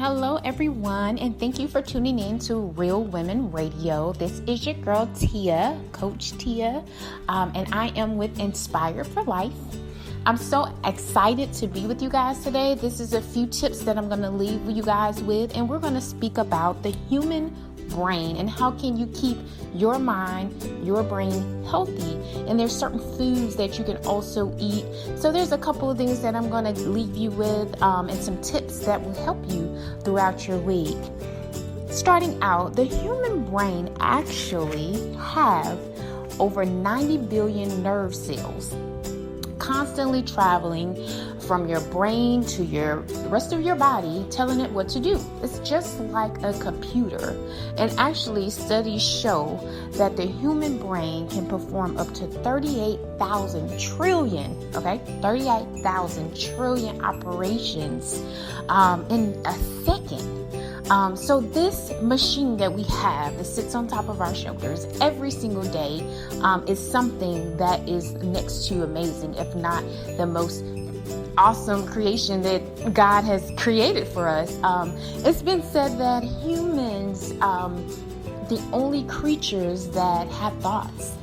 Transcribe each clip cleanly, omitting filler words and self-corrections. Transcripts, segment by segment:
Hello, everyone, and thank you for tuning in to Real Women Radio. This is your girl, Tia, Coach Tia, and I am with Inspired for Life. I'm so excited to be with you guys today. This is a few tips that I'm going to leave you guys with, and we're going to speak about the human brain and how can you keep your mind, your brain healthy. And there's certain foods that you can also eat. So there's a couple of things that I'm going to leave you with and some tips that will help you throughout your week. Starting out, the human brain actually have over 90 billion nerve cells constantly traveling from your brain to the rest of your body, telling it what to do. It's just like a computer. And actually, studies show that the human brain can perform up to 38,000 trillion operations in a second. So this machine that we have that sits on top of our shoulders every single day is something that is next to amazing, if not the most awesome creation that God has created for us. It's been said that humans the only creatures that have thoughts.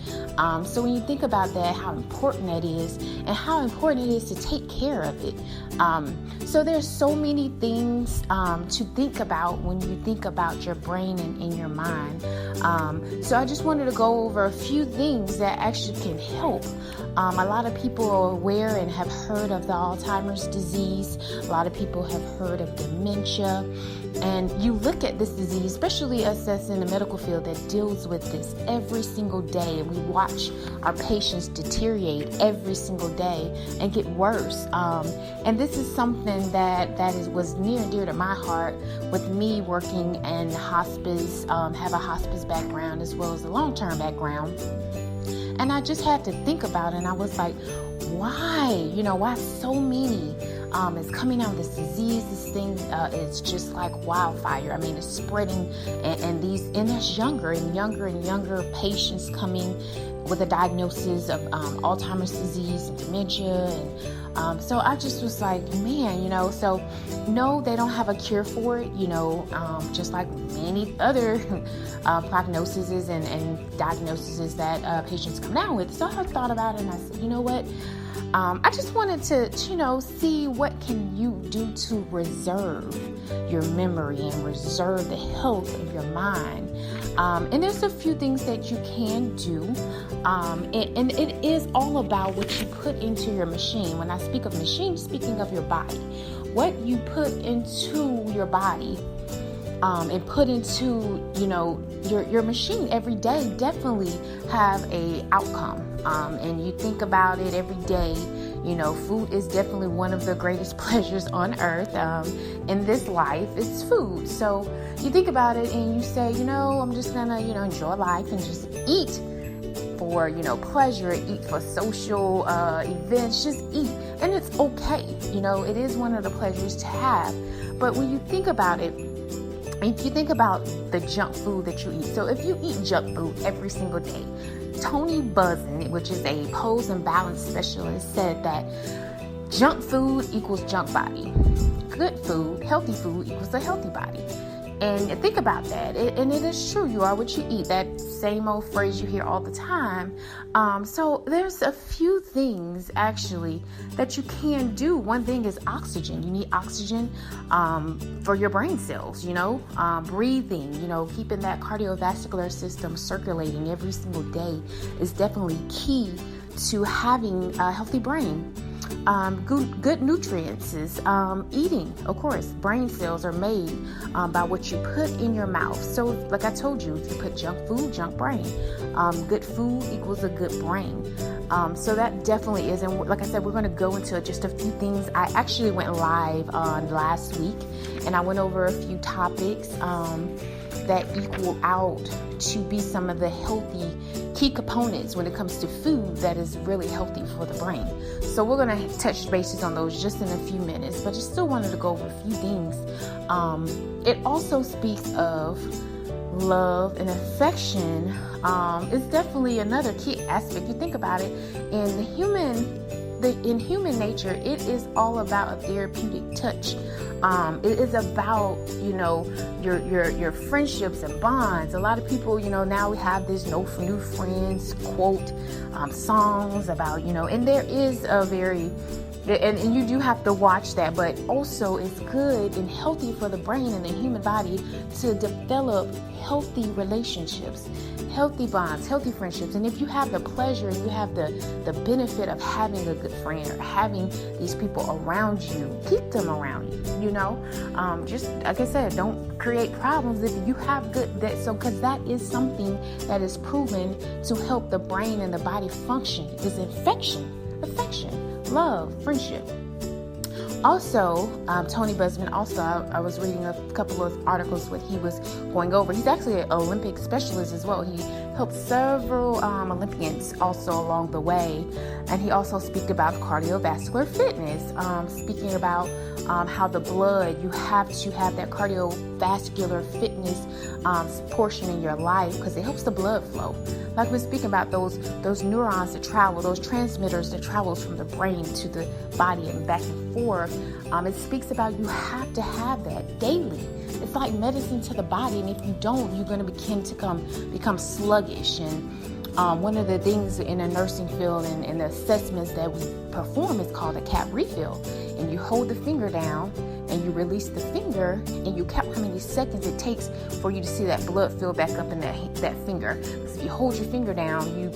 So when you think about that, how important that is and how important it is to take care of it. So there's so many things to think about when you think about your brain and your mind. So I just wanted to go over a few things that actually can help. A lot of people are aware and have heard of the Alzheimer's disease. A lot of people have heard of dementia. And you look at this disease, especially us that's in the medical field that deals with this every single day. And we watch our patients deteriorate every single day and get worse. And this is something that was near and dear to my heart with me working in hospice, have a hospice background as well as a long-term background. And I just had to think about it, and I was like, why? Why so many is coming out of this disease? This thing is just like wildfire. I mean, it's spreading, and there's younger and younger patients coming with a diagnosis of Alzheimer's disease and dementia. And so I just was like, man, so no, they don't have a cure for it, just like many other prognoses and diagnoses that patients come down with. So I thought about it and I said, you know what? I just wanted to, see what can you do to reserve your memory and reserve the health of your mind. And there's a few things that you can do. And it is all about what you put into your machine. When I speak of machine, speaking of your body, what you put into your body and put into, your machine every day definitely have a outcome. And you think about it every day. Food is definitely one of the greatest pleasures on earth. In this life, it's food. So you think about it and you say, I'm just gonna, enjoy life and just eat for, pleasure, eat for social events, just eat. And it's okay. It is one of the pleasures to have. But when you think about it, if you think about the junk food that you eat, so if you eat junk food every single day, Tony Buzan, which is a pose and balance specialist, said that junk food equals junk body. Good food, healthy food equals a healthy body. And think about that. And it is true. You are what you eat. That same old phrase you hear all the time. So there's a few things actually that you can do. One thing is oxygen. You need oxygen for your brain cells, breathing, keeping that cardiovascular system circulating every single day is definitely key to having a healthy brain. Good nutrients is eating. Of course, brain cells are made by what you put in your mouth. So like I told you, if you put junk food, junk brain. Good food equals a good brain. So that definitely is. And like I said, we're going to go into just a few things. I actually went live on last week and I went over a few topics that equal out to be some of the healthy key components when it comes to food that is really healthy for the brain. So we're going to touch bases on those just in a few minutes, but just still wanted to go over a few things. It also speaks of love and affection. It's definitely another key aspect. You think about it, in the human in human nature, it is all about a therapeutic touch. It is about, your friendships and bonds. A lot of people, now we have this no new friends quote, songs about, and there is a very, and you do have to watch that, but also it's good and healthy for the brain and the human body to develop healthy relationships, healthy bonds, healthy friendships. And if you have the pleasure, you have the benefit of having a good friend or having these people around you, keep them around you, just like I said, don't create problems if you have because that is something that is proven to help the brain and the body function, is affection, love, friendship. Also, Tony Busman, I was reading a couple of articles what he was going over. He's actually an Olympic specialist as well. He helped several Olympians also along the way. And he also speaks about cardiovascular fitness, speaking about how the blood, you have to have that cardiovascular fitness portion in your life because it helps the blood flow. Like we're speaking about those neurons that travel, those transmitters that travels from the brain to the body and back and forth. It speaks about you have to have that daily. It's like medicine to the body, and if you don't, you're going to begin to become sluggish. And one of the things in the nursing field and the assessments that we perform is called a cap refill. And you hold the finger down and you release the finger and you count how many seconds it takes for you to see that blood fill back up in that finger. Because if you hold your finger down, you're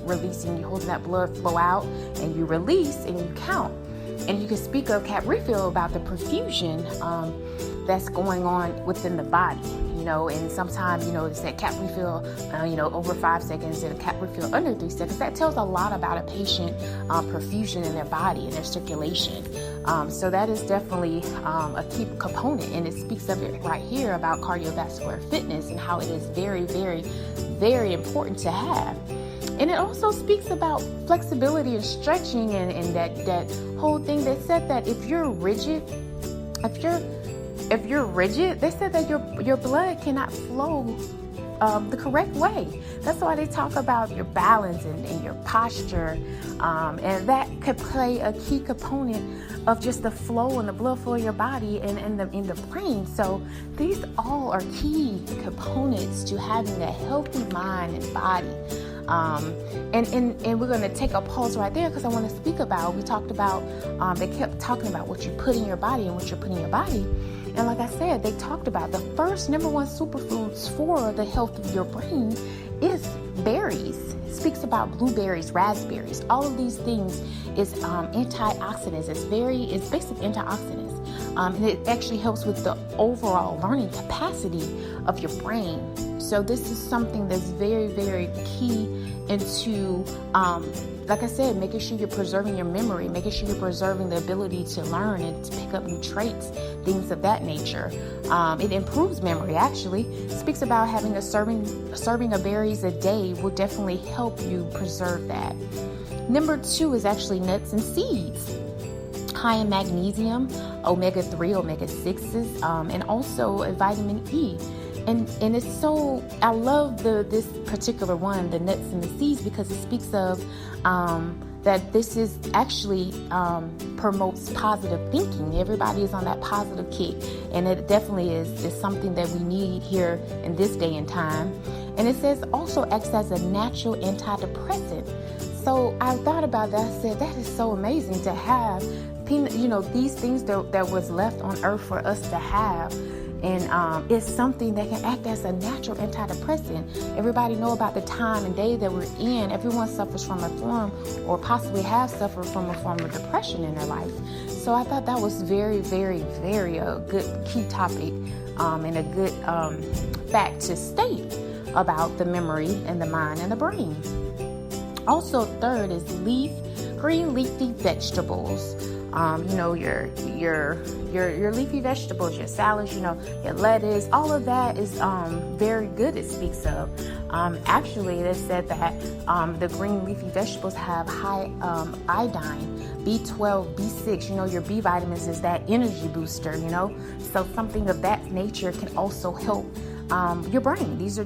releasing, you're holding that blood flow out, and you release and you count. And you can speak of cap refill about the perfusion that's going on within the body, and sometimes, it's that cap refill, over 5 seconds and a cap refill under 3 seconds. That tells a lot about a patient perfusion in their body and their circulation. So that is definitely a key component, and it speaks of it right here about cardiovascular fitness and how it is very, very, very important to have. And it also speaks about flexibility and stretching and that whole thing. They said that if you're rigid, they said that your blood cannot flow the correct way. That's why they talk about your balance and your posture, and that could play a key component of just the flow and the blood flow in your body and in the brain. So these all are key components to having a healthy mind and body. And we're going to take a pause right there because I want to speak about, we talked about, they kept talking about what you put in your body and what you're putting in your body. And like I said, they talked about the first number one superfoods for the health of your brain is berries. It speaks about blueberries, raspberries. All of these things is antioxidants. It's basic antioxidants. And it actually helps with the overall learning capacity of your brain. So this is something that's very, very key into, like I said, making sure you're preserving your memory, making sure you're preserving the ability to learn and to pick up new traits, things of that nature. It improves memory, actually. It speaks about having a serving of berries a day will definitely help you preserve that. Number 2 is actually nuts and seeds. High in magnesium, omega-3, omega-6s, and also a vitamin E. And it's so, I love this particular one, the nuts and the seeds, because it speaks of that this is actually promotes positive thinking. Everybody is on that positive kick, and it definitely is something that we need here in this day and time. And it says also acts as a natural antidepressant. So I thought about that. I said, that is so amazing to have, these things that was left on earth for us to have. And it's something that can act as a natural antidepressant. Everybody know about the time and day that we're in. Everyone suffers from a form or possibly have suffered from a form of depression in their life. So I thought that was very, very, very a good key topic and a good fact to state about the memory and the mind and the brain. Also, third is green leafy vegetables. Your leafy vegetables, your salads, your lettuce, all of that is very good, it speaks of. Actually, they said that the green leafy vegetables have high iodine, B12, B6, your B vitamins is that energy booster, So something of that nature can also help your brain. These are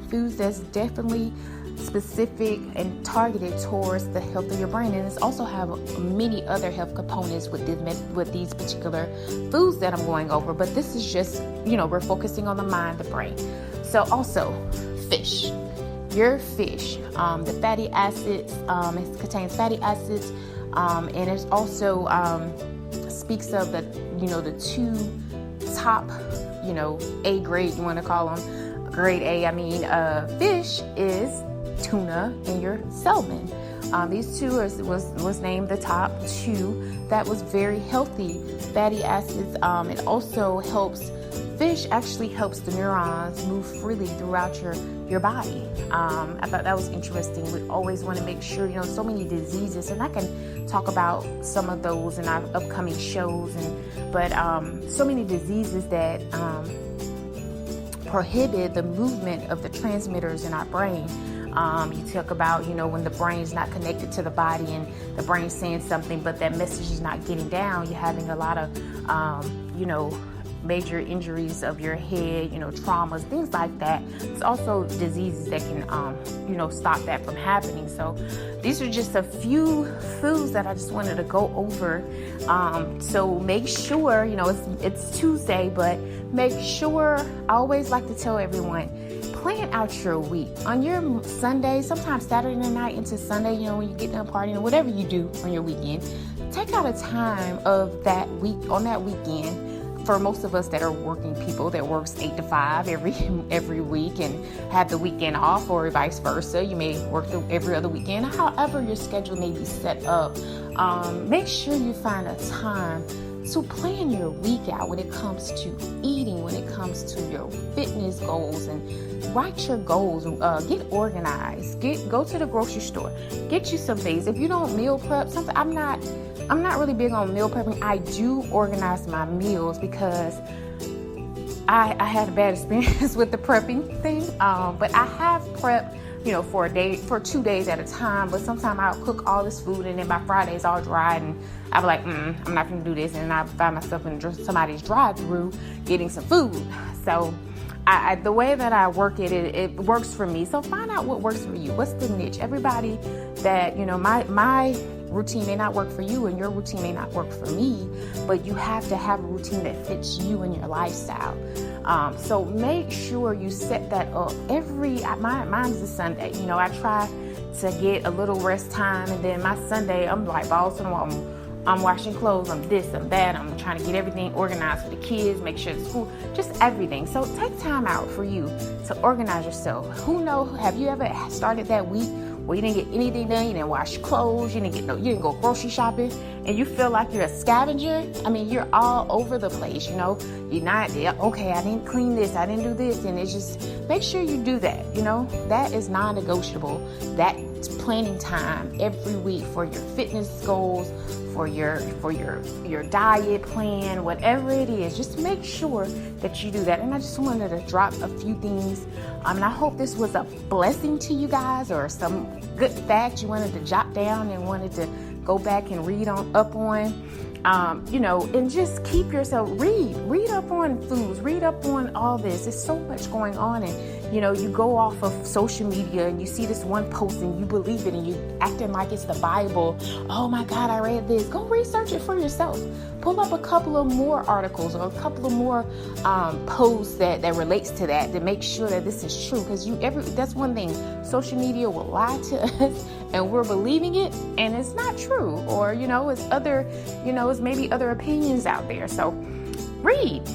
foods that's definitely specific and targeted towards the health of your brain, and it's also have many other health components with these particular foods that I'm going over. But this is just, we're focusing on the mind, the brain. So also fish. Your fish, the fatty acids, it contains fatty acids, and it also speaks of the two top, A grade, you want to call them grade A. Fish is tuna and your salmon. These two was named the top two that was very healthy fatty acids. It also helps. Fish actually helps the neurons move freely throughout your body. I thought that was interesting. We always want to make sure, so many diseases, and I can talk about some of those in our upcoming shows, but so many diseases that prohibit the movement of the transmitters in our brain. You talk about, when the brain is not connected to the body and the brain's saying something, but that message is not getting down. You're having a lot of, major injuries of your head, traumas, things like that. It's also diseases that can, stop that from happening. So these are just a few foods that I just wanted to go over. So make sure, it's Tuesday, but make sure, I always like to tell everyone, plan out your week. On your Sunday, sometimes Saturday night into Sunday, when you get done partying or whatever you do on your weekend, take out a time of that week, on that weekend. For most of us that are working people that works 8 to 5 every week and have the weekend off, or vice versa, you may work every other weekend. However your schedule may be set up, make sure you find a time to plan your week out when it comes to eating, when it comes to your fitness goals, and write your goals. Get organized. Go to the grocery store. Get you some things. If you don't meal prep, something I'm not really big on meal prepping. I do organize my meals because I had a bad experience with the prepping thing. But I have prepped, for 2 days at a time. But sometimes I'll cook all this food and then by Friday it's all dry, and I'll be like, I'm not going to do this. And I find myself in somebody's drive-through getting some food. So the way that I work it works for me. So find out what works for you. What's the niche? Everybody that, my routine may not work for you and your routine may not work for me, but you have to have a routine that fits you and your lifestyle. So make sure you set that up mine's a Sunday. I try to get a little rest time, and then my Sunday, I'm like balls to the wall. I'm washing clothes, I'm this, I'm that, I'm trying to get everything organized for the kids, make sure the school, just everything. So take time out for you to organize yourself. Who knows, have you ever started that week where you didn't get anything done, you didn't wash clothes, you didn't go grocery shopping, and you feel like you're a scavenger? You're all over the place, you're not, okay, I didn't clean this, I didn't do this, and it's just, make sure you do that, that is non-negotiable. That's planning time every week for your fitness goals, for your diet plan, whatever it is. Just make sure that you do that. And I just wanted to drop a few things. And I hope this was a blessing to you guys, or some good facts you wanted to jot down and wanted to go back and read up on. And just keep yourself, read up on foods, read up on all this. There's so much going on, and you go off of social media and you see this one post and you believe it and you acting like it's the Bible. Oh my God, I read this. Go research it for yourself. Pull up a couple of more articles or a couple of more posts that relates to that, to make sure that this is true. Because that's one thing. Social media will lie to us and we're believing it, and it's not true. Or, it's other, it's maybe other opinions out there. So read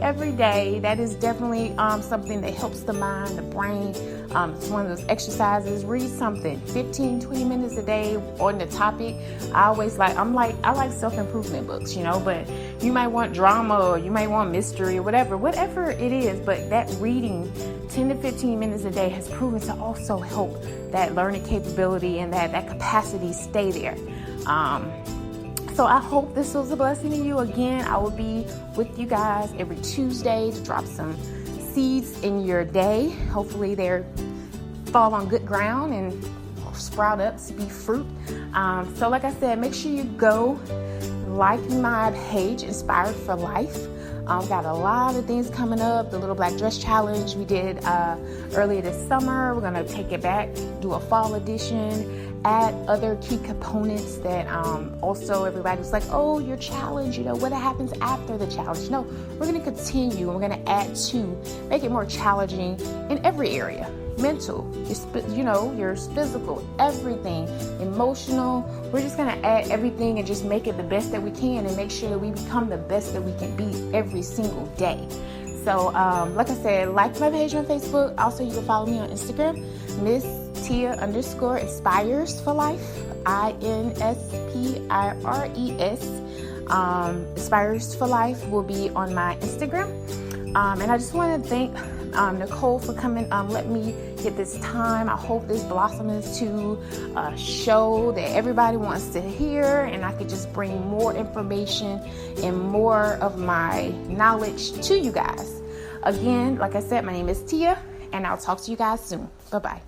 every day. That is definitely something that helps the mind, the brain. It's one of those exercises. Read something 15-20 minutes a day on the topic. I like self-improvement books, but you might want drama, or you might want mystery, or whatever it is. But that reading 10 to 15 minutes a day has proven to also help that learning capability and that capacity stay there. So I hope this was a blessing to you. Again, I will be with you guys every Tuesday to drop some seeds in your day. Hopefully they fall on good ground and sprout up to be fruit. So like I said, make sure you go like my page, Inspired for Life. Got a lot of things coming up. The Little Black Dress Challenge we did earlier this summer. We're going to take it back, do a fall edition, add other key components that also everybody's like, oh, your challenge, what happens after the challenge? No, we're going to continue and we're going to add to make it more challenging in every area. Mental, your physical, everything, emotional. We're just going to add everything and just make it the best that we can and make sure that we become the best that we can be every single day. So, like I said, like my page on Facebook. Also, you can follow me on Instagram, Miss Tia _Inspires for Life, INSPIRES. Inspires for Life will be on my Instagram. And I just want to thank Nicole for coming. Let me get this time. I hope this blossoms to a show that everybody wants to hear, and I could just bring more information and more of my knowledge to you guys. Again, like I said, my name is Tia, and I'll talk to you guys soon. Bye-bye.